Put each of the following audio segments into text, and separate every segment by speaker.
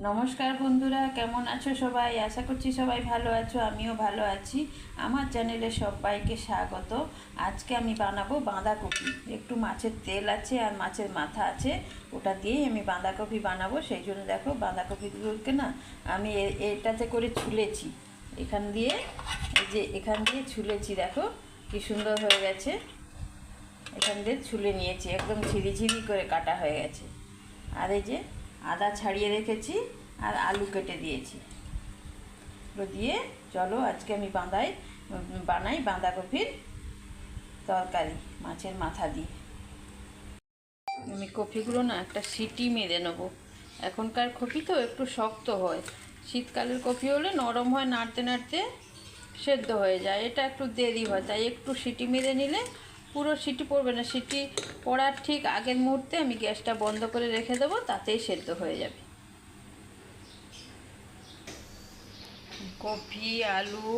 Speaker 1: নমস্কার বন্ধুরা, কেমন আছো সবাই? আশা করছি সবাই ভালো আছো, আমিও ভালো আছি। আমার চ্যানেলে সবাইকে স্বাগত। আজকে আমি বানাবো বাঁধাকপি। একটু মাছের তেল আছে আর মাছের মাথা আছে, ওটা দিয়েই আমি বাঁধাকপি বানাবো। সেই জন্য দেখো বাঁধাকপিগুলোকে না আমি এটাতে করে ছুলেছি, এখান দিয়ে ছুলেছি। দেখো কি সুন্দর হয়ে গেছে। এখান দিয়ে ছুলে নিয়েছি, একদম ঝিরিঝিরি করে কাটা হয়ে গেছে। আর এই যে আদা ছাড়িয়ে রেখেছি আর আলু কেটে দিয়েছি। ওগুলো দিয়ে চলো আজকে আমি বানাই বাঁধাকপির তরকারি মাছের মাথা দিয়ে। আমি কপিগুলো না একটা সিটি মেরে নেবো। এখনকার কপি তো একটু শক্ত হয়, শীতকালের কপি হলে নরম হয়, নাড়তে নাড়তে সেদ্ধ হয়ে যায়। এটা একটু দেরি হয়, তাই একটু সিটি মেরে নিলে পুরো সিটি পড়বে না। সিটি পড়ার ঠিক আগের মুহূর্তে আমি গ্যাসটা বন্ধ করে রেখে দেবো, তাতেই সেদ্ধ হয়ে যাবে। কপি, আলু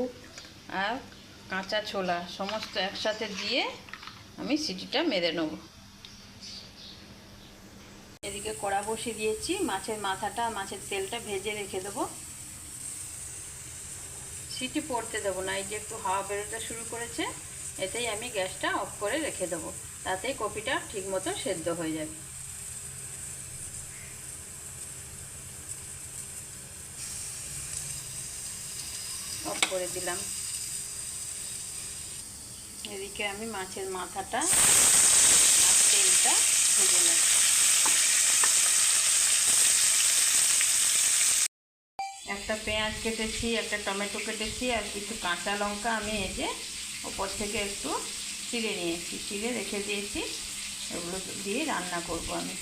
Speaker 1: আর কাঁচা ছোলা সমস্ত একসাথে দিয়ে আমি সিটিটা মেরে নেব। এদিকে কড়া বসিয়ে দিয়েছি, মাছের মাথাটা মাছের তেলটা ভেজে রেখে দেবো। সিটি পড়তে দেবো না, এই যে একটু হাওয়া বেরোতে শুরু করেছে, এতেই আমি গ্যাসটা অফ করে রেখে দেবো, তাতেই কপিটা ঠিকমতো সেদ্ধ হয়ে যাবে। অফ করে দিলাম। এদিকে আমি মাছের মাথাটা আর তেলটা ভেজে নেব। একটা পেঁয়াজ কেটেছি, একটা টমেটো কেটেছি আর কিছু কাঁচা লঙ্কা আমি এই যে ওপর থেকে একটু চিড়ে নিয়েছি, চিড়ে রেখে দিয়েছি। এগুলো দিয়ে রান্না করব আমি।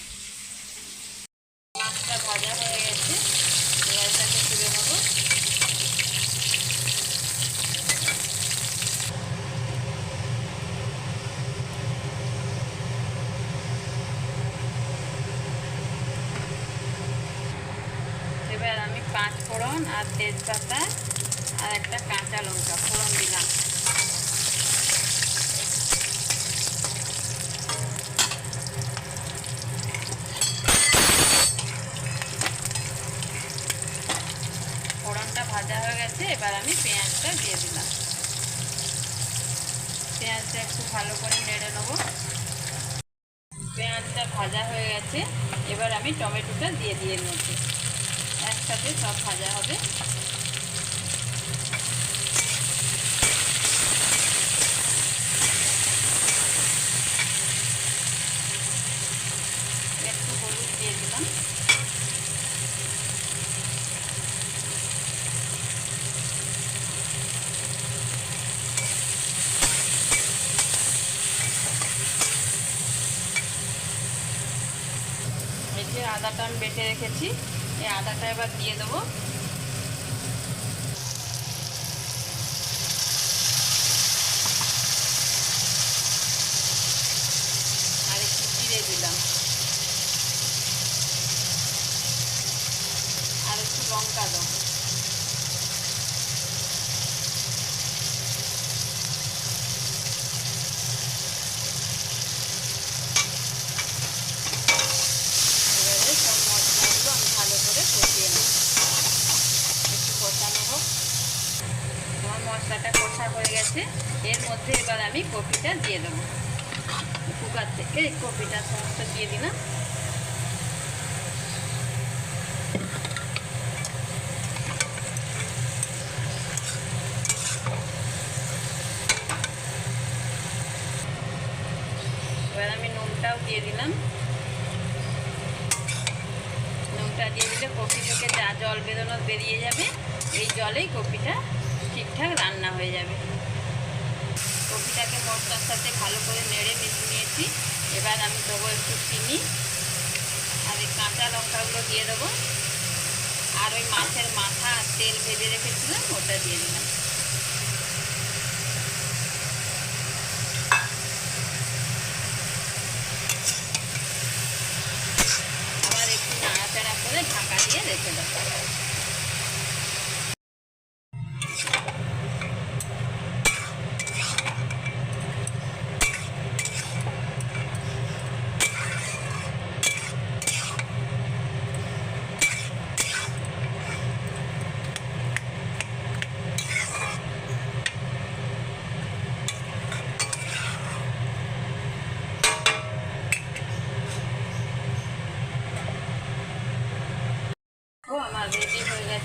Speaker 1: মাছটা ভাজা হয়ে গেছে, পেঁয়াজটাকে তুলে নেবো। এবার আমি 5 ফোড়ন আর তেজপাতা আর একটা কাঁচা লঙ্কা ফোড়ন দিলাম। ফোড়নটা ভাজা হয়ে গেছে, এবার আমি পেঁয়াজটা দিয়ে দিলাম। পেঁয়াজটা একটু ভালো করে নেড়ে নেবো। পেঁয়াজটা ভাজা হয়ে গেছে, এবার আমি টমেটোটা দিয়ে নিয়েছি। একসাথে সব ভাজা হবে। একটু হলুদ দিয়ে দিলাম। এই যে আদাটা আমি বেটে রেখেছি, এই আদাটা এবার দিয়ে দেবো। আর একটু জিরে দিলাম, আর একটু লঙ্কা দেবো। এবারে সব মশলাগুলো আমি ভালো করে কষিয়ে নেব। একটু কষানো হোক। আমার মশলাটা কষা হয়ে গেছে, এর মধ্যে এবার আমি কপিটা দিয়ে দেবো। কুকার থেকে কপিটা সমস্ত দিয়ে দিলাম। এবার আমি নুনটাও দিয়ে দিলাম। নুনটা দিয়ে দিলে কপি থেকে যা জল বেরোনো বেরিয়ে যাবে, এই জলেই কপিটা ঠিকঠাক রান্না হয়ে যাবে। কপিটাকে মশলার সাথে ভালো করে নেড়ে মিশিয়ে নিয়েছি। এবার আমি দেবো একটু চিনি আর এই কাঁচা লঙ্কাগুলো দিয়ে দেবো। আর ওই মাছের মাথা আর তেল ভেজে রেখেছিলাম, ওটা দিয়ে দিলাম। আবার একটু নাড়াচাড়া করে ঢাকা দিয়ে রেখে দেবো।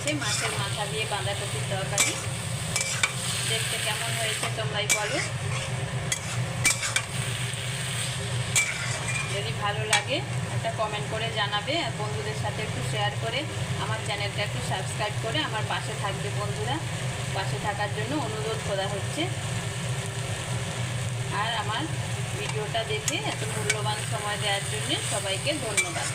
Speaker 1: হয়েছে মাছের মাথা দিয়ে বাঁধাকপির তরকারি। দেখতে কেমন হয়েছে তোমরাই বলো। যদি ভালো লাগে একটা কমেন্ট করে জানাবে, আর বন্ধুদের সাথে একটু শেয়ার করে আমার চ্যানেলটা একটু সাবস্ক্রাইব করে আমার পাশে থাকবে বন্ধুরা। পাশে থাকার জন্য অনুরোধ করা হচ্ছে। আর আমার ভিডিওটা দেখে এত মূল্যবান সময় দেওয়ার জন্য সবাইকে ধন্যবাদ।